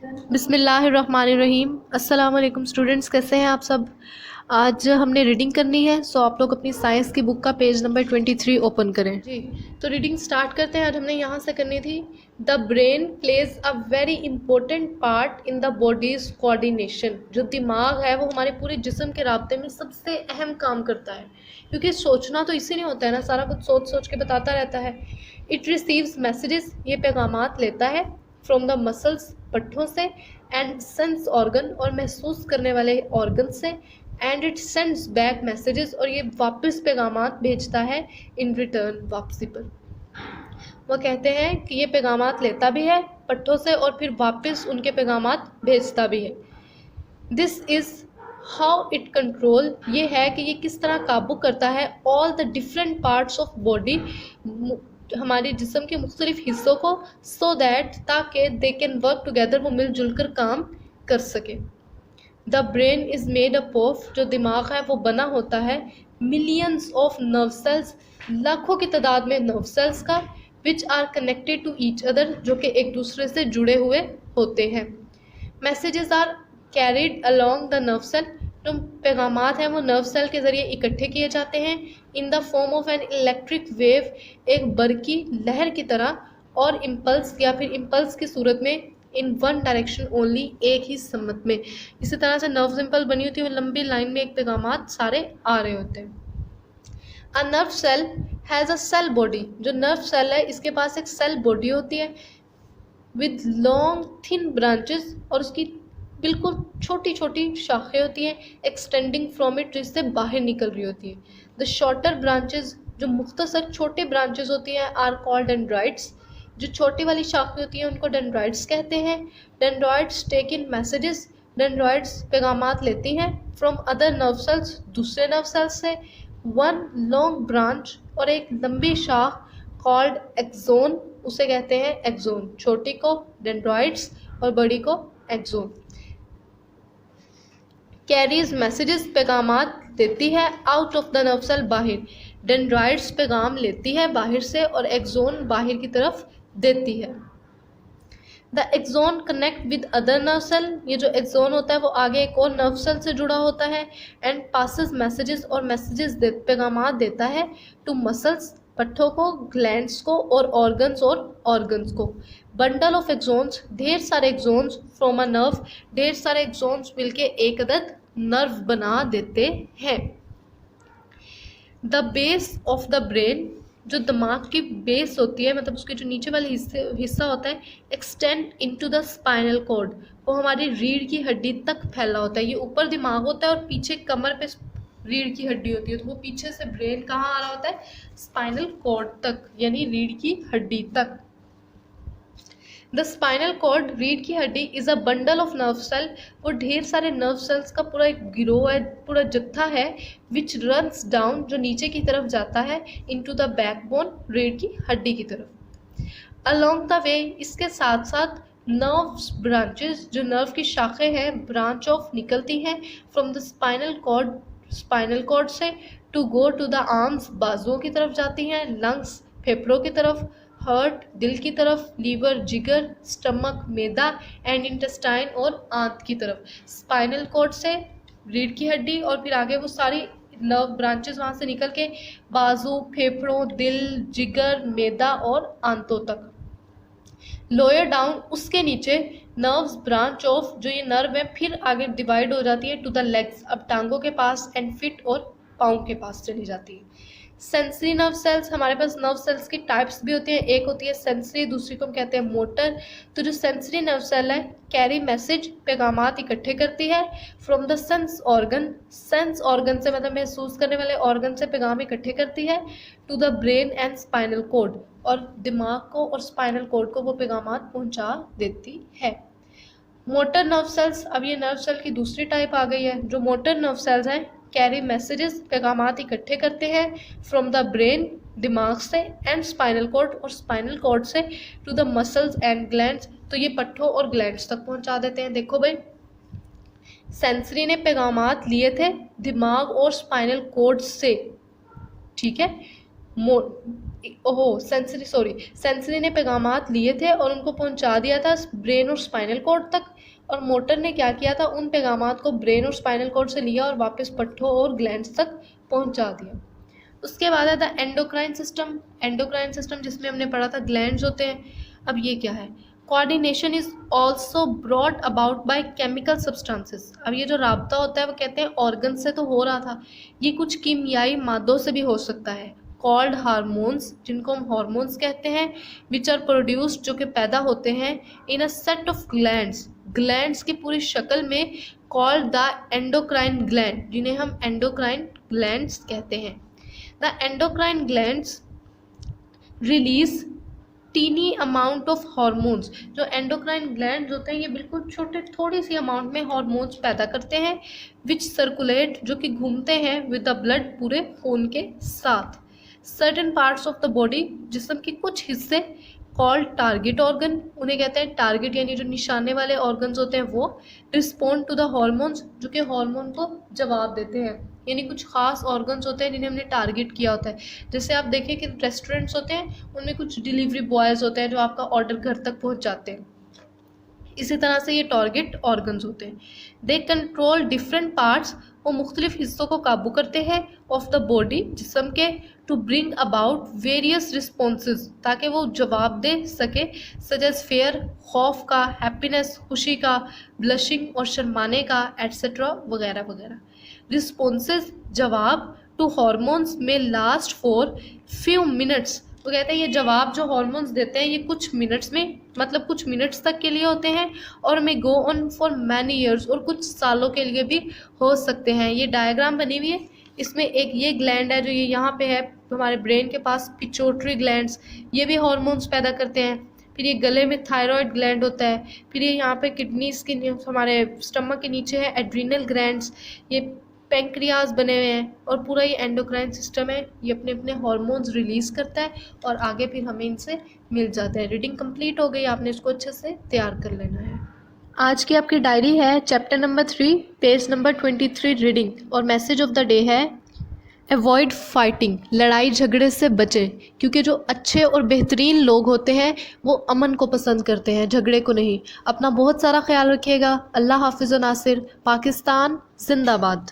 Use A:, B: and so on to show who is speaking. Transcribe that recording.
A: बिस्मिल्लाहिर्रहमानिर्रहीम। अस्सलाम वालेकुम स्टूडेंट्स, कैसे हैं आप सब। आज हमने रीडिंग करनी है, सो आप लोग अपनी साइंस की बुक का पेज नंबर 23 ओपन करें जी। तो रीडिंग स्टार्ट करते हैं। आज हमने यहाँ से करनी थी, the brain plays a very important part in the bodies coordination. जो दिमाग है वो हमारे पूरे जिस्म के राब्ते में सबसे अहम काम करता है, क्योंकि सोचना तो इसी नहीं होता है ना, सारा कुछ सोच सोच के बताता रहता है। इट रिसीव्स मैसेजेस, ये पैगामात लेता है, फ्रॉम द मसल्स, पट्ठों से, एंड सेंस ऑर्गन, और महसूस करने वाले ऑर्गन से, and it sends back messages, और ये वापस पैगामात भेजता है इन रिटर्न, वापसी पर। वो कहते हैं कि ये पैगामात लेता भी है पट्ठों से और फिर वापस उनके पैगामात भेजता भी है। This is how it control, ये है कि ये किस तरह काबू करता है all the different parts of body, हमारे जिस्म के मुख्तलिफ हिस्सों को, सो दैट, ताकि दे कैन वर्क टुगेदर, वो मिलजुल कर काम कर सके। The brain is made up of, जो दिमाग है वो बना होता है, मिलियंस ऑफ नर्व सेल्स, लाखों की तादाद में नर्व सेल्स का, which are connected to each other, जो कि एक दूसरे से जुड़े हुए होते हैं। Messages are carried along the nerve cell, जो पैगामात हैं वो नर्व सेल के ज़रिए इकट्ठे किए जाते हैं, in the form of an electric wave, एक बरकी लहर की तरह, और इम्पल्स, या फिर इम्पल्स की सूरत में, इन वन डायरेक्शन ओनली, एक ही सम्मत में। इसी तरह से नर्व इम्पल्स बनी होती है, वो लंबी लाइन में एक पैगामात सारे आ रहे होते हैं। A nerve cell has a cell body, जो नर्व सेल है इसके पास एक सेल बॉडी होती है, विद लॉन्ग थिन ब्रांचेस, और उसकी बिल्कुल छोटी छोटी शाखें होती हैं, एक्सटेंडिंग फ्रॉम इट, जिससे बाहर निकल रही होती है। द शॉर्टर ब्रांचेस, जो मुख्तसर छोटे ब्रांचेस होती हैं, आर कॉल्ड डेंड्राइट्स, जो छोटी वाली शाखें होती हैं उनको डेंड्राइट्स कहते हैं। डेंड्राइट्स टेक इन मैसेजेस, डेंड्राइट्स पैगामात लेती हैं, फ्रॉम अदर नर्व सेल्स, दूसरे नर्व सेल्स से, वन लॉन्ग ब्रांच, और एक लंबी शाख, कॉल्ड एक्सोन, उसे कहते हैं एक्सोन। छोटी को डेंड्राइट्स और बड़ी को एक्सोन। कैरीज मैसेजेस, पैगामात देती है, out of the nerve cell, बाहर। डेंड्राइट्स पैगाम लेती है बाहर से, और एक्सोन बाहर की तरफ देती है। The axon connect with other nerve cell, ये जो एक्सोन होता है वो आगे एक और नर्व सेल से जुड़ा होता है, एंड पासिस मैसेजेस, और मैसेजेस पैगामात देता है, टू मसल्स, पट्ठों को, ग्लैंड्स को, और ऑर्गन्स को। बंडल ऑफ एक्सोन्स, ढेर सारे एक्सोन्स, फ्रॉम अ नर्व, ढेर सारे एक्सोन्स मिलके एक अदद नर्व बना देते हैं। The base of the brain, जो दिमाग की बेस होती है, मतलब उसके जो नीचे वाले हिस्सा होता है, extend into the spinal cord, वो हमारी रीढ़ की हड्डी तक फैला होता है। ये ऊपर दिमाग होता है और पीछे कमर पे रीढ़ की हड्डी होती है, तो वो पीछे से ब्रेन कहाँ आ रहा होता है, स्पाइनल कॉर्ड तक, यानी रीढ़ की हड्डी तक। द स्पाइनल कॉर्ड, रीढ़ की हड्डी, is a bundle of nerve cell, वो ढेर सारे नर्व सेल्स का पूरा एक गिरोह है, पूरा जत्था है, विच रन्स डाउन, जो नीचे की तरफ जाता है, इनटू द बैकबोन, रीढ़ की हड्डी की तरफ। अलोंग द वे, इसके साथ साथ नर्व्स ब्रांचेस, जो नर्व की शाखें हैं, ब्रांच ऑफ निकलती हैं, from the spinal cord, spinal cord से, to go to the arms, बाजुओं की तरफ जाती हैं, लंग्स, फेफड़ों की तरफ, हार्ट, दिल की तरफ, लीवर, जिगर, स्टमक, मैदा, एंड इंटेस्टाइन, और आंत की तरफ। स्पाइनल कॉर्ड से रीढ़ की हड्डी, और फिर आगे वो सारी नर्व ब्रांचेस वहाँ से निकल के बाजू, फेफड़ों, दिल, जिगर, मैदा और आंतों तक। लोअर डाउन, उसके नीचे नर्व्स ब्रांच ऑफ, जो ये नर्व है फिर आगे डिवाइड हो जाती है, टू द लेग्स, अब टांगों के पास, एंड फिट, और पाँव के पास चली जाती है। सेंसरी नर्व सेल्स, हमारे पास नर्व सेल्स की टाइप्स भी होती हैं, एक होती है सेंसरी, दूसरी को हम कहते हैं मोटर। तो जो सेंसरी नर्व सेल है, कैरी मैसेज, पैगामात इकट्ठे करती है, from the sense organ, sense organ से मतलब महसूस करने वाले ऑर्गन से पैगाम इकट्ठे करती है, to the brain and spinal cord, और दिमाग को और स्पाइनल कॉर्ड को वो पैगामात पहुंचा देती है। मोटर नर्व सेल्स, अब ये नर्व सेल की दूसरी टाइप आ गई है। जो मोटर नर्व सेल्स हैं, कैरी मैसेजेस, पैगामात इकट्ठे करते हैं, फ्रॉम द ब्रेन, दिमाग से, एंड स्पाइनल कॉर्ड, और स्पाइनल कॉर्ड से, to the muscles and glands, तो ये पट्ठों और ग्लैंड्स तक पहुंचा देते हैं। देखो भाई, सेंसरी ने पैगामात लिए थे दिमाग और स्पाइनल कॉर्ड से, ठीक है। ओहो सेंसरी ने पैगामात लिए थे और उनको पहुंचा दिया था ब्रेन और स्पाइनल कॉर्ड तक, और मोटर ने क्या किया था, उन पैगामात को ब्रेन और स्पाइनल कॉर्ड से लिया और वापस पट्ठों और ग्लैंड्स तक पहुंचा दिया। उसके बाद आता है एंडोक्राइन सिस्टम जिसमें हमने पढ़ा था ग्लैंड्स होते हैं। अब ये क्या है, coordination is also brought about by chemical substances. अब ये जो राब्ता होता है वो कहते हैं ऑर्गन से तो हो रहा था, ये कुछ कीमियाई मादों से भी हो सकता है, कॉल्ड हार्मोन्स, जिनको हम हार्मोन्स कहते हैं, विच आर प्रोड्यूस्ड, जो कि पैदा होते हैं इन अ सेट ऑफ ग्लैंड्स की पूरी शक्ल में, कॉल्ड द एंडोक्राइन ग्लैंड, जिन्हें हम एंडोक्राइन ग्लैंड्स कहते हैं। The endocrine glands release tiny amount of hormones. जो एंडोक्राइन ग्लैंड्स होते हैं ये बिल्कुल छोटे थोड़ी सी अमाउंट में हार्मोन्स पैदा करते हैं, विच सर्कुलेट, जो कि घूमते हैं विद द ब्लड, पूरे खून के साथ। Certain parts of the body, जिस्म के कुछ हिस्से, कॉल्ड टारगेट ऑर्गन, उन्हें कहते हैं टारगेट, यानी जो निशाने वाले ऑर्गन्स होते हैं वो, रिस्पोंड टू द हार्मोन्स, जो कि हार्मोन को जवाब देते हैं, यानी कुछ खास ऑर्गन्स होते हैं जिन्हें हमने टारगेट किया होता है। जैसे आप देखिए कि रेस्टोरेंट्स होते हैं उनमें कुछ डिलीवरी बॉयज़ होते हैं जो आपका ऑर्डर घर तक पहुंचाते हैं, इसी तरह से ये टारगेट ऑर्गन्स होते हैं। दे कंट्रोल डिफरेंट पार्ट्स, वो मुख्तलिफ हिस्सों को काबू करते हैं, ऑफ द बॉडी, जिस्म के, to bring about various responses, ताकि वो जवाब दे सके, सच एज फेयर, खौफ का, हैप्पीनेस, खुशी का, ब्लशिंग और शर्माने का, एट्सेट्रा वगैरह वगैरह। रिस्पॉन्सेज, जवाब, टू हार्मोन्स में लास्ट फॉर फ्यू मिनट्स, वो कहते हैं ये जवाब जो हार्मोन्स देते हैं ये कुछ मिनट्स में, मतलब कुछ मिनट्स तक के लिए होते हैं, और may go on for many years, और कुछ सालों के लिए भी हो सकते हैं। ये डायग्राम बनी हुई है, इसमें एक ये ग्लैंड है जो ये यहाँ पे है हमारे ब्रेन के पास, पिट्यूटरी ग्लैंड्स, ये भी हार्मोन्स पैदा करते हैं। फिर ये गले में थायराइड ग्लैंड होता है, फिर ये यहाँ पे किडनीज के हमारे स्टमक के नीचे है एड्रीनल ग्लैंड्स, ये पेंक्रियाज बने हुए हैं, और पूरा ये एंडोक्राइन सिस्टम है, ये अपने अपने हार्मोन्स रिलीज़ करता है और आगे फिर हमें इनसे मिल जाते हैं। रीडिंग कंप्लीट हो गई, आपने इसको अच्छे से तैयार कर लेना है। आज की आपकी डायरी है chapter number 3 page number 23 reading, और मैसेज ऑफ द डे है अवॉइड फाइटिंग, लड़ाई झगड़े से बचें, क्योंकि जो अच्छे और बेहतरीन लोग होते हैं वो अमन को पसंद करते हैं, झगड़े को नहीं। अपना बहुत सारा ख्याल रखिएगा। अल्लाह हाफिज़ व नासिर। पाकिस्तान जिंदाबाद।